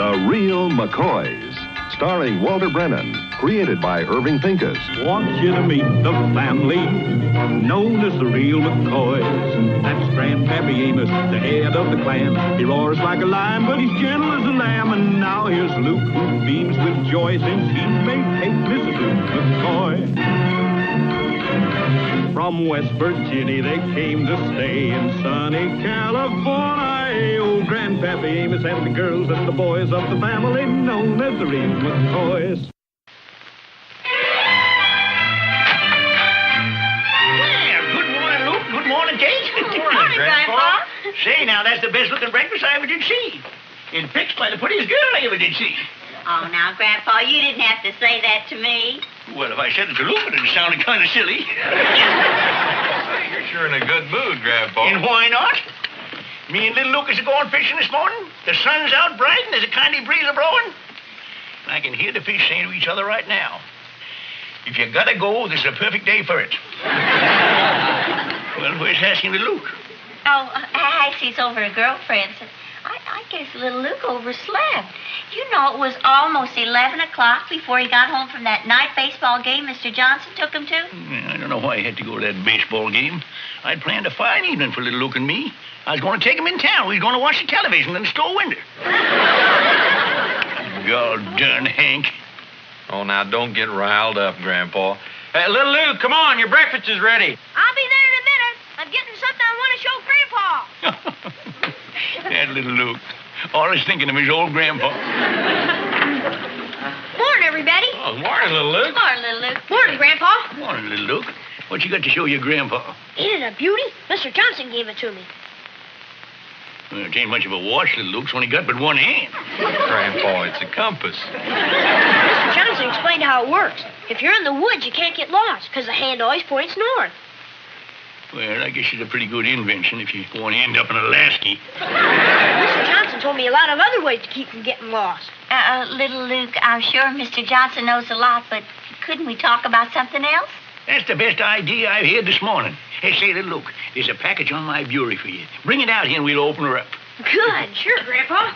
The Real McCoys, starring Walter Brennan, created by Irving Pincus. Want you to meet the family known as the Real McCoys. That's Grandpappy Amos, the head of the clan. He roars like a lion, but he's gentle as a lamb. And now here's Luke, who beams with joy since he's made Kate Mrs. Luke McCoy. From West Virginia they came to stay in sunny California. Oh, Grandpappy Amos and the girls and the boys of the family known as the Real McCoys. Well, good morning, Luke. Good morning, Kate. Good morning, Grandpa. Say, now, that's the best-looking breakfast I ever did see. And fixed by the prettiest girl I ever did see. Oh, now, Grandpa, you didn't have to say that to me. Well, if I said it to Luke, it sounded kind of silly. You're sure in a good mood, Grandpa. And why not? Me and little Lucas are going fishing this morning. The sun's out bright and there's a kindly breeze a-blowing. And I can hear the fish saying to each other right now, if you gotta go, this is a perfect day for it. Well, where's asking little Luke? Oh, actually, it's over a girlfriend's. I guess little Luke overslept. You know, it was almost 11 o'clock before he got home from that night baseball game Mr. Johnson took him to. I don't know why he had to go to that baseball game. I'd planned a fine evening for little Luke and me. I was going to take him in town. We was going to watch the television in the store window. God darn Hank. Oh, now, don't get riled up, Grandpa. Hey, little Luke, come on. Your breakfast is ready. I'll be there in a minute. I'm getting something I want to show Grandpa. That little Luke. Always thinking of his old grandpa. Morning, everybody. Oh, morning, little Luke. Morning, little Luke. Morning, Grandpa. Morning, little Luke. What you got to show your grandpa? Ain't it a beauty? Mr. Johnson gave it to me. Well, it ain't much of a watch, little Luke's only got but one hand. Grandpa, it's a compass. Mr. Johnson explained how it works. If you're in the woods, you can't get lost, because the hand always points north. Well, I guess it's a pretty good invention if you want to end up in Alaska. Mr. Johnson told me a lot of other ways to keep from getting lost. Little Luke, I'm sure Mr. Johnson knows a lot, but couldn't we talk about something else? That's the best idea I've heard this morning. Hey, say, little Luke, there's a package on my bureau for you. Bring it out here and we'll open her up. Good, sure, Grandpa.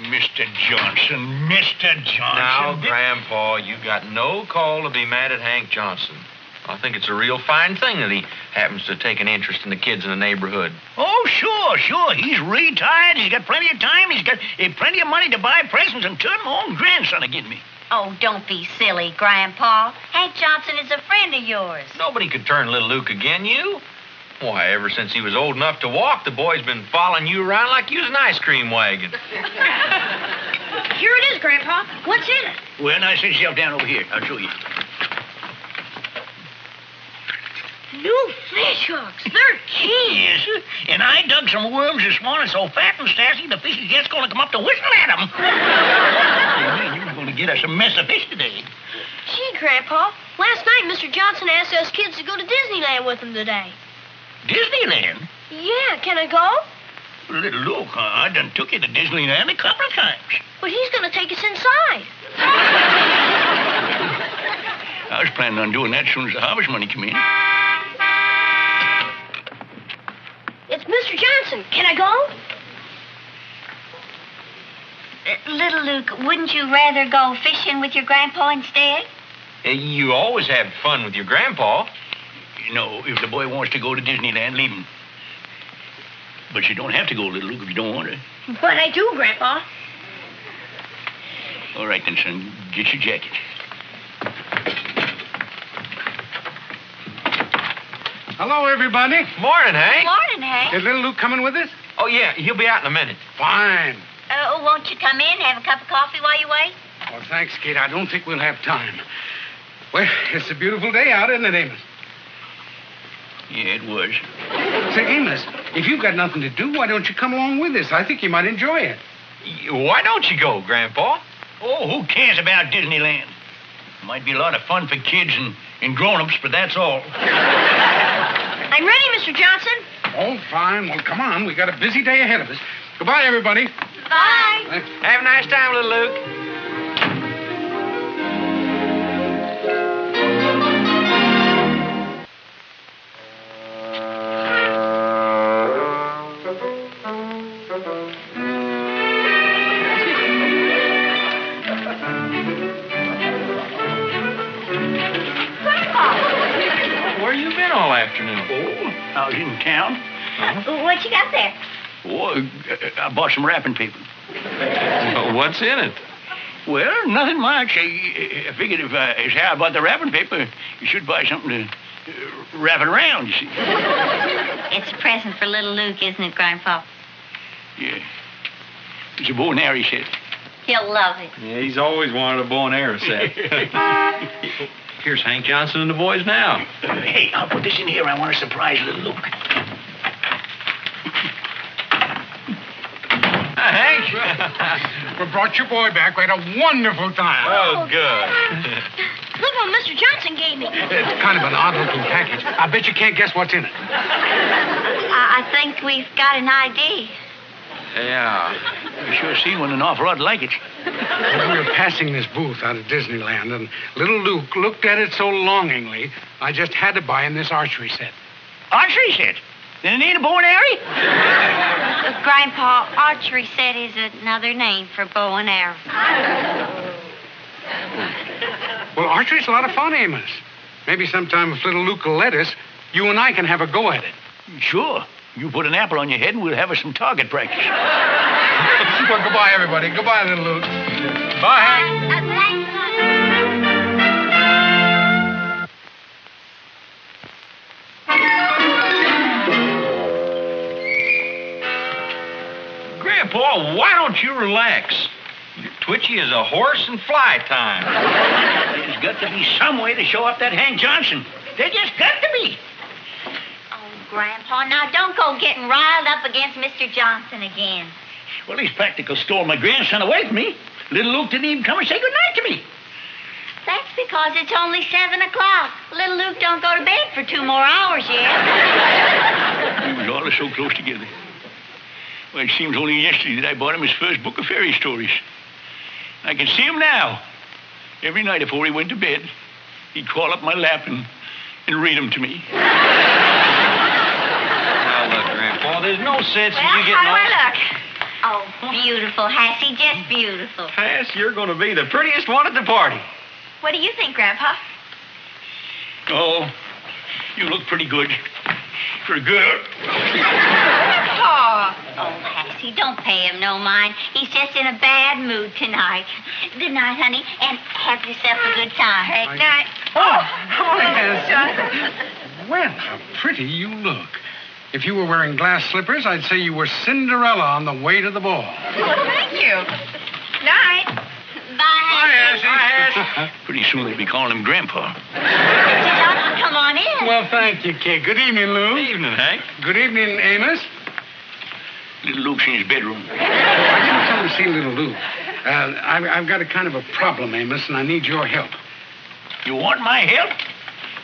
Mr. Johnson, Mr. Johnson. Now, Grandpa, you got no call to be mad at Hank Johnson. I think it's a real fine thing that he happens to take an interest in the kids in the neighborhood. Oh, sure. He's retired. He's got plenty of time. He's got plenty of money to buy presents and turn my own grandson against me. Oh, don't be silly, Grandpa. Hank Johnson is a friend of yours. Nobody could turn little Luke again you. Why, ever since he was old enough to walk, the boy's been following you around like you was an ice cream wagon. Here it is, Grandpa. What's in it? Well, now sit yourself down over here. I'll show you. New fish hooks. They're keen. Yes, and I dug some worms this morning so fat and sassy the fish is just going to come up to whistle at them. You're going to get us a mess of fish today. Gee, Grandpa, last night Mr. Johnson asked us kids to go to Disneyland with him today. Disneyland? Yeah, can I go? Little Luke, I done took you to Disneyland a couple of times. But he's going to take us inside. I was planning on doing that as soon as the harvest money come in. It's Mr. Johnson. Can I go? Little Luke, wouldn't you rather go fishing with your grandpa instead? You always have fun with your grandpa. You know, if the boy wants to go to Disneyland, leave him. But you don't have to go, little Luke, if you don't want to. But I do, Grandpa. All right, then, son. Get your jacket. Hello, everybody. Morning, Hank. Morning, Hank. Is little Luke coming with us? Oh, yeah, he'll be out in a minute. Fine. Won't you come in, have a cup of coffee while you wait? Well, thanks, Kate. I don't think we'll have time. Well, it's a beautiful day out, isn't it, Amos? Yeah, it was. Say, Amos, if you've got nothing to do, why don't you come along with us? I think you might enjoy it. Why don't you go, Grandpa? Oh, who cares about Disneyland? Might be a lot of fun for kids and grown-ups, but that's all. I'm ready, Mr. Johnson. Oh, fine. Well, come on. We got a busy day ahead of us. Goodbye, everybody. Bye. Have a nice time, little Luke. afternoon. Oh, I was in town. What you got there? Oh, I bought some wrapping paper. What's in it? Well, nothing much. I figured if I say I bought the wrapping paper, you should buy something to wrap it around, you see. It's a present for little Luke, isn't it, Grandpa? Yeah. It's a bow and arrow set. He'll love it. Yeah, he's always wanted a bow and arrow set. Here's Hank Johnson and the boys now. Hey, I'll put this in here. I want to surprise little Luke. Hank. We brought your boy back. We had a wonderful time. Oh, good. Look what Mr. Johnson gave me. It's kind of an odd-looking package. I bet you can't guess what's in it. I think we've got an ID. Yeah. I sure seen one an awful lot like it. We were passing this booth out at Disneyland, and little Luke looked at it so longingly, I just had to buy him this archery set. Archery set? Then it ain't a bow and arrow? Grandpa, archery set is another name for bow and arrow. Well, archery's a lot of fun, Amos. Maybe sometime if little Luke will let us, you and I can have a go at it. Sure. You put an apple on your head and we'll have us some target practice. Well, goodbye, everybody. Goodbye, little Luke. Bye, Hank. Grandpa, why don't you relax? You're twitchy as a horse in fly time. There's got to be some way to show up that Hank Johnson. There just got to be. Oh, Grandpa, now don't go getting riled up against Mr. Johnson again. Well, he's practically stole my grandson away from me. Little Luke didn't even come and say goodnight to me. That's because it's only 7 o'clock. Little Luke don't go to bed for 2 more hours yet. We was all so close together. Well, it seems only yesterday that I bought him his first book of fairy stories. I can see him now. Every night before he went to bed, he'd crawl up my lap and read them to me. Now, look, Grandpa, there's no sense in you getting how do all... I look? Oh, beautiful, Hassie, just beautiful. Pass, you're going to be the prettiest one at the party. What do you think, Grandpa? Oh, you look pretty good. For a girl. Grandpa! Oh, Hassie, don't pay him no mind. He's just in a bad mood tonight. Good night, honey, and have yourself a good time. Good night. Oh, yes. Well, how pretty you look. If you were wearing glass slippers, I'd say you were Cinderella on the way to the ball. Well, thank you. Night. Bye, Hassie. Pretty soon they'll be calling him Grandpa. Mr. Johnson, come on in. Well, thank you, kid. Good evening, Lou. Good evening, Hank. Good evening, Amos. Little Luke's in his bedroom. I didn't come to see little Luke. I've got a kind of a problem, Amos, and I need your help. You want my help?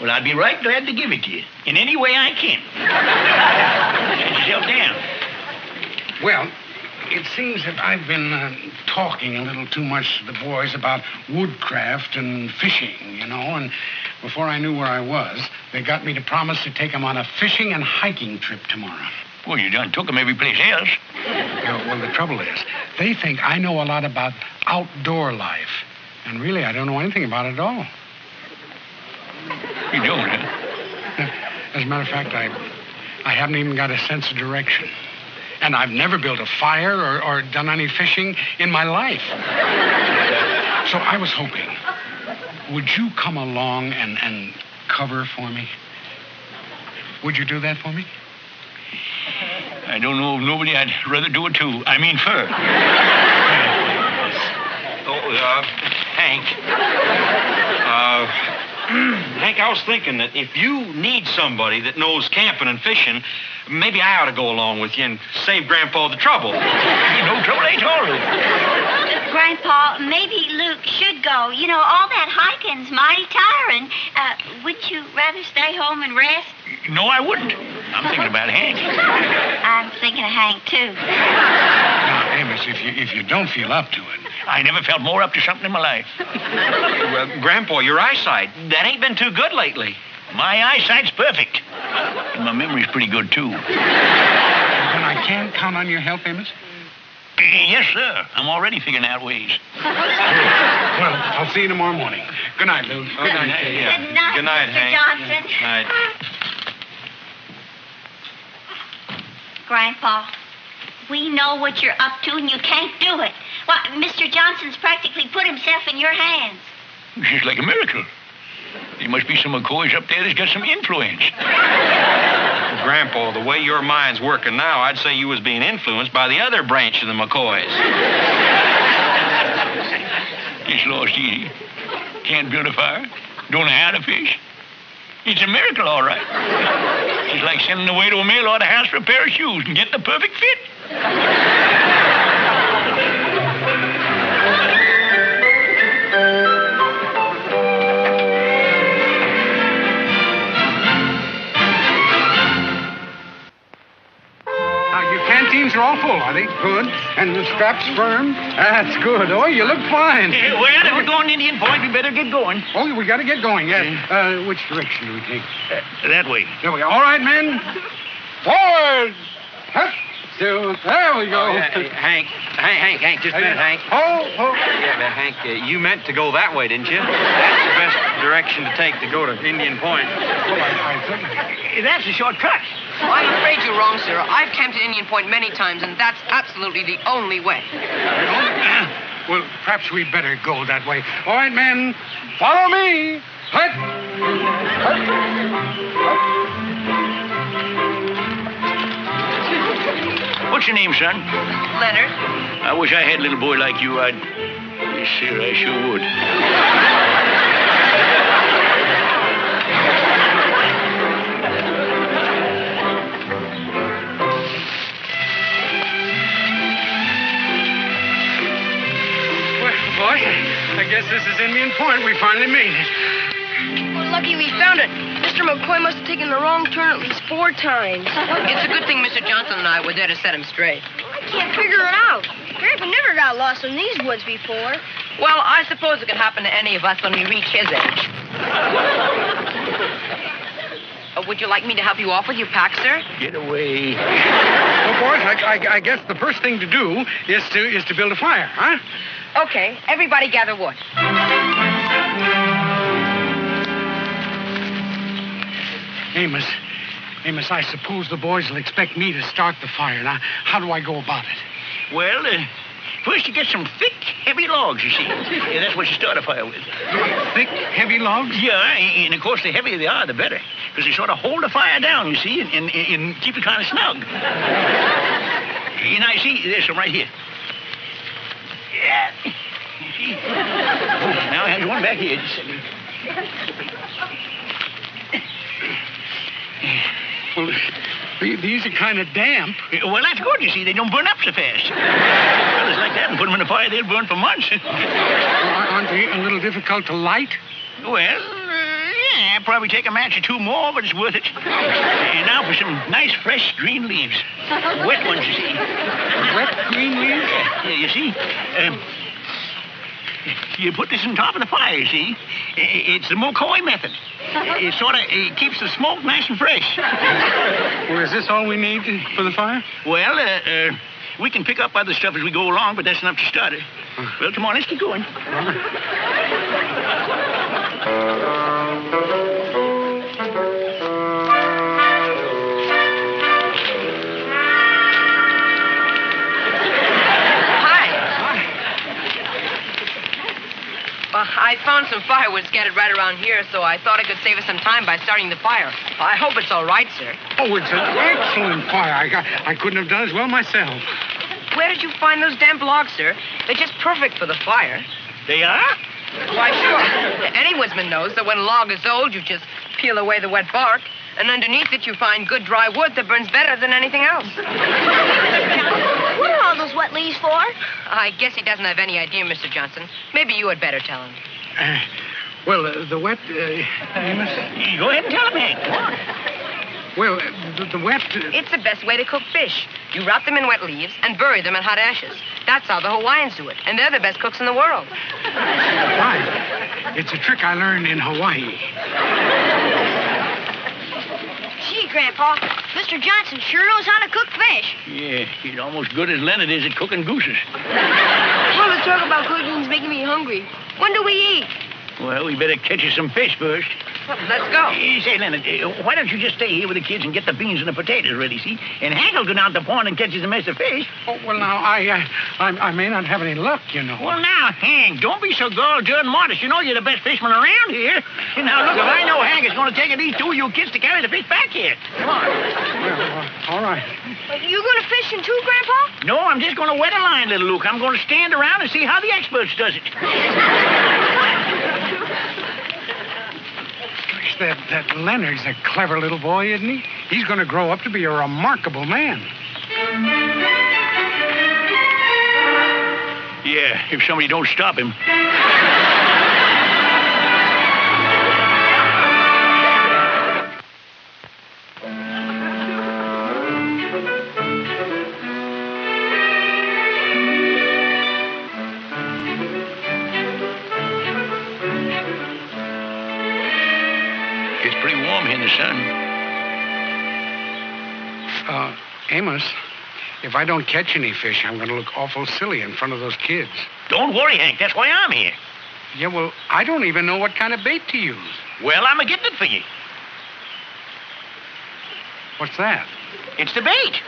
Well, I'd be right glad to give it to you. In any way I can. Sit yourself down. Well, it seems that I've been talking a little too much to the boys about woodcraft and fishing, you know, and before I knew where I was, they got me to promise to take them on a fishing and hiking trip tomorrow. Well, you done took them every place else. Well, the trouble is, they think I know a lot about outdoor life, and really I don't know anything about it at all. You don't, huh? As a matter of fact, I haven't even got a sense of direction. And I've never built a fire or done any fishing in my life. So I was hoping, would you come along and cover for me? Would you do that for me? I don't know of nobody I'd rather do it to. I mean, for. Hank. Hank, I was thinking that if you need somebody that knows camping and fishing, maybe I ought to go along with you and save Grandpa the trouble. No trouble at all. Grandpa, maybe Luke should go. You know, all that hiking's mighty tiring. Wouldn't you rather stay home and rest? No, I wouldn't. I'm thinking about Hank. I'm thinking of Hank, too. Now, Amos, if you don't feel up to it. I never felt more up to something in my life. Well, Grandpa, your eyesight, that ain't been too good lately. My eyesight's perfect. And my memory's pretty good, too. Then I can count on your help, Amos? Yes, sir. I'm already figuring out ways. Well, I'll see you tomorrow morning. Good night, Lou. Good night. Good night, Good night, Mr. Hank. Johnson. Good night. Grandpa, we know what you're up to and you can't do it. Why, Mr. Johnson's practically put himself in your hands. It's like a miracle. There must be some McCoys up there that's got some influence. Grandpa, the way your mind's working now, I'd say you was being influenced by the other branch of the McCoys. It's lost easy. Can't build a fire. Don't know how to fish. It's a miracle, all right. It's like sending away to a mail order house for a pair of shoes and getting the perfect fit. Your canteens are all full, are they? Good. And the straps firm? That's good. Oh, you look fine. Well, if we're going to Indian Point, we better get going. Oh, we got to get going, yeah. Which direction do we take? That way. There we go. All right, men. Forward! Hup. Still. There we go. Oh, yeah. Hank, just a minute, Hank. Oh. Yeah, but Hank, you meant to go that way, didn't you? That's the best direction to take to go to Indian Point. Well, I think. That's a shortcut. Well, I'm afraid you're wrong, sir. I've camped at Indian Point many times, and that's absolutely the only way. Well, perhaps we'd better go that way. All right, men. Follow me. Hut. What's your name, son? Leonard? I wish I had a little boy like you. Yes, sir, I sure would. Well, boy, I guess this is Indian Point. We finally made it. We're lucky we found it. Mr. McCoy must have taken the wrong turn at least 4 times. It's a good thing Mr. Johnson and I were there to set him straight. I can't figure it out. Grandpa never got lost in these woods before. Well, I suppose it could happen to any of us when we reach his age. Would you like me to help you off with your pack, sir? Get away. Well, boys, I guess the first thing to do is to build a fire, huh? Okay, everybody gather wood. Amos, I suppose the boys will expect me to start the fire. Now, how do I go about it? Well, first you get some thick, heavy logs, you see. Yeah, that's what you start a fire with. Thick, heavy logs? Yeah, and of course, the heavier they are, the better. Because they sort of hold the fire down, you see, and keep it kind of snug. You know, you see, there's some right here. Yeah. You see? Now, there's one back here. Just a second. Well, these are kind of damp. Well, that's good, you see. They don't burn up so fast. Fellas like that and put them in the fire, they'll burn for months. Aren't they a little difficult to light? Well, yeah, probably take a match or 2 more, but it's worth it. And now for some nice, fresh green leaves. Wet ones, you see. Wet green leaves? Yeah, you see. You put this on top of the fire, you see. It's the McCoy method. It keeps the smoke nice and fresh. Well, is this all we need for the fire? Well, we can pick up other stuff as we go along, but that's enough to start it. Well, come on, let's get going. I found some firewood scattered right around here, so I thought I could save us some time by starting the fire. I hope it's all right, sir. Oh, it's an excellent fire. I couldn't have done as well myself. Where did you find those damp logs, sir? They're just perfect for the fire. They are? Why, sure. Any woodsman knows that when a log is old, you just peel away the wet bark, and underneath it you find good dry wood that burns better than anything else. What are all those wet leaves for? I guess he doesn't have any idea, Mr. Johnson. Maybe you had better tell him. The wet, Amos? Go ahead and tell him, Hank. Come on. Well, the wet... It's the best way to cook fish. You wrap them in wet leaves and bury them in hot ashes. That's how the Hawaiians do it, and they're the best cooks in the world. Right. It's a trick I learned in Hawaii. Gee, Grandpa, Mr. Johnson sure knows how to cook fish. Yeah, he's almost good as Leonard is at cooking gooses. All the talk about cooking's making me hungry. When do we eat? Well, we better catch you some fish first. Well, let's go. Say, Leonard, why don't you just stay here with the kids and get the beans and the potatoes ready, see? And Hank will go down to the pond and catch us a mess of fish. Oh, well, now, I may not have any luck, you know. Well, now, Hank, don't be so gall-jud modest. You know you're the best fisherman around here. Now, look, if I know Hank is going to take these two of you kids to carry the fish back here. Come on. Well, all right. You going to fishing too, Grandpa? No, I'm just going to wet a line, little Luke. I'm going to stand around and see how the experts does it. That Leonard's a clever little boy, isn't he? He's going to grow up to be a remarkable man. Yeah, if somebody don't stop him. It's pretty warm here in the sun. Amos, if I don't catch any fish, I'm going to look awful silly in front of those kids. Don't worry, Hank. That's why I'm here. Yeah, well, I don't even know what kind of bait to use. Well, I'm getting it for you. What's that? It's the bait.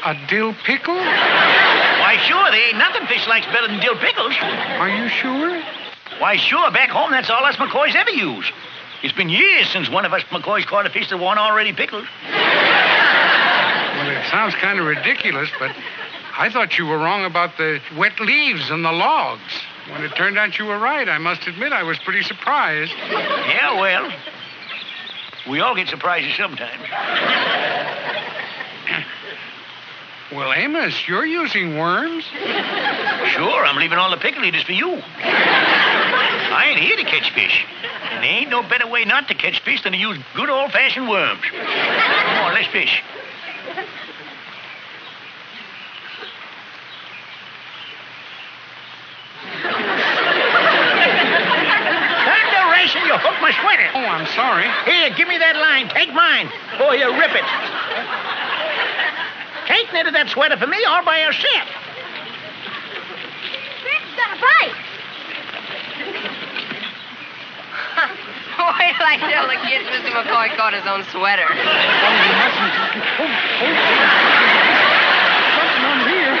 A dill pickle? Why, sure, there ain't nothing fish likes better than dill pickles. Are you sure? Why, sure, back home, that's all us McCoys ever use. It's been years since one of us McCoys caught a fish that wasn't already pickled. Well, it sounds kind of ridiculous, but I thought you were wrong about the wet leaves and the logs. When it turned out you were right, I must admit I was pretty surprised. Yeah, well, we all get surprises sometimes. Well, Amos, you're using worms? Sure, I'm leaving all the pickle eaters for you. I ain't here to catch fish. And there ain't no better way not to catch fish than to use good old-fashioned worms. Come on, let's fish. You hooked my sweater. Oh, I'm sorry. Here, give me that line. Take mine. Boy, you rip it. Kate knitted that sweater for me all by herself. It's got a bite. Wait till I tell the kids Mr. McCoy caught his own sweater. Something on here.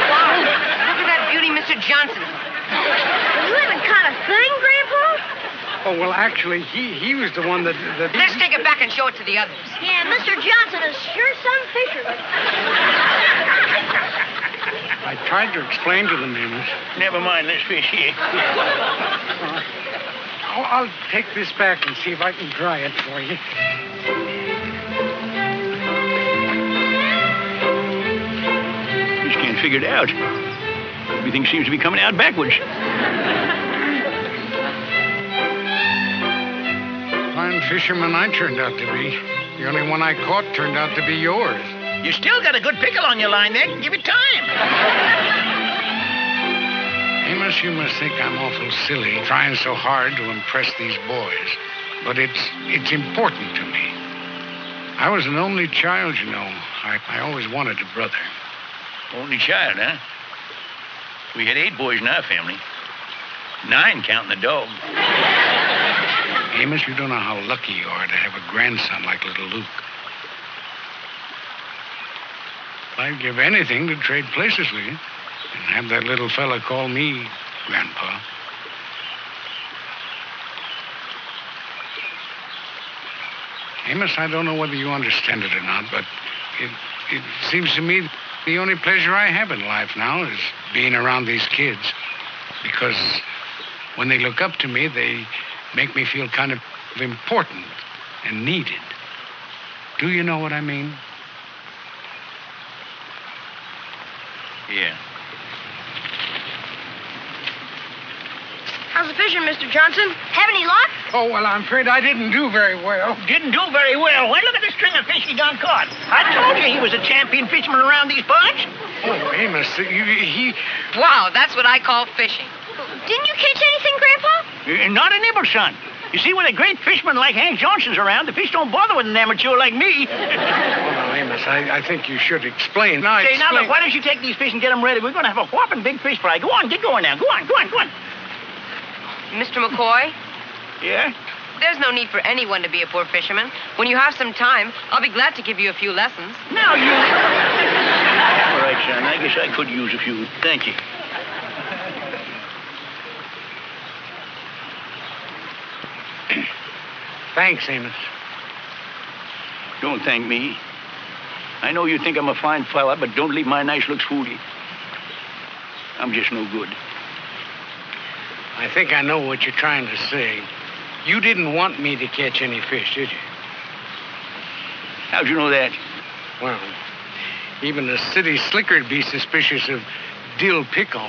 Wow, look at that beauty, Mr. Johnson. You haven't caught a thing, Grandpa? Oh, well, actually, he was the one that... Let's take it back and show it to the others. Yeah, Mr. Johnson is sure some fisherman. I tried to explain to them, Amos. Never mind, let's fish here. I'll take this back and see if I can dry it for you. Just can't figure it out. Everything seems to be coming out backwards. Fine fisherman I turned out to be. The only one I caught turned out to be yours. You still got a good pickle on your line there. Give it time. Amos, you must think I'm awful silly trying so hard to impress these boys. But it's important to me. I was an only child, you know. I always wanted a brother. Only child, huh? We had 8 boys in our family. 9 counting the dog. Amos, you don't know how lucky you are to have a grandson like little Luke. I'd give anything to trade places with you and have that little fella call me Grandpa. Amos, I don't know whether you understand it or not, but it seems to me the only pleasure I have in life now is being around these kids. Because when they look up to me, they make me feel kind of important and needed. Do you know what I mean? Yeah. How's the fishing, Mr. Johnson? Have any luck? Oh, well, I'm afraid I didn't do very well. Didn't do very well. Why, look at the string of fish he done caught. I told you he was a champion fisherman around these parts. Oh, Amos, he... Wow, that's what I call fishing. Didn't you catch anything, Grandpa? Not a nibble, son. You see, when a great fisherman like Hank Johnson's around, the fish don't bother with an amateur like me. Oh, no, Amos, I think you should explain. Now, Say, explain. now, look, why don't you take these fish and get them ready? We're going to have a whopping big fish fry. Go on, get going now. Go on. Mr. McCoy, Yeah? there's no need for anyone to be a poor fisherman. When you have some time, I'll be glad to give you a few lessons. Now you... All right, son. I guess I could use a few. Thank you. Thanks, Amos. Don't thank me. I know you think I'm a fine fella, but don't leave my nice looks fool you. I'm just no good. I think I know what you're trying to say. You didn't want me to catch any fish, did you? How'd you know that? Well, even a city slicker'd be suspicious of dill pickle.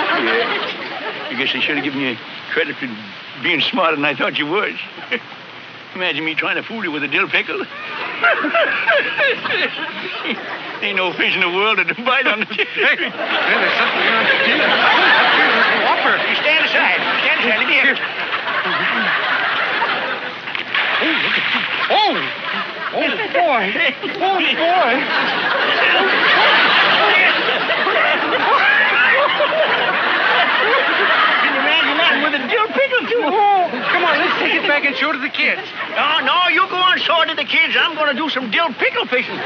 I guess I should have given you credit for being smarter than I thought you was. Imagine me trying to fool you with a dill pickle. Ain't no fish in the world that bite on the... Hey, there's something on the deal. Whopper. You stand aside. Stand aside. Let me have it. Oh, look at that. Oh, boy. Oh, boy. Can you imagine that with a dill pickle, too? Oh, come on, let's take it back and show to the kids. No, you go on shore to the kids. I'm going to do some dill pickle fishing.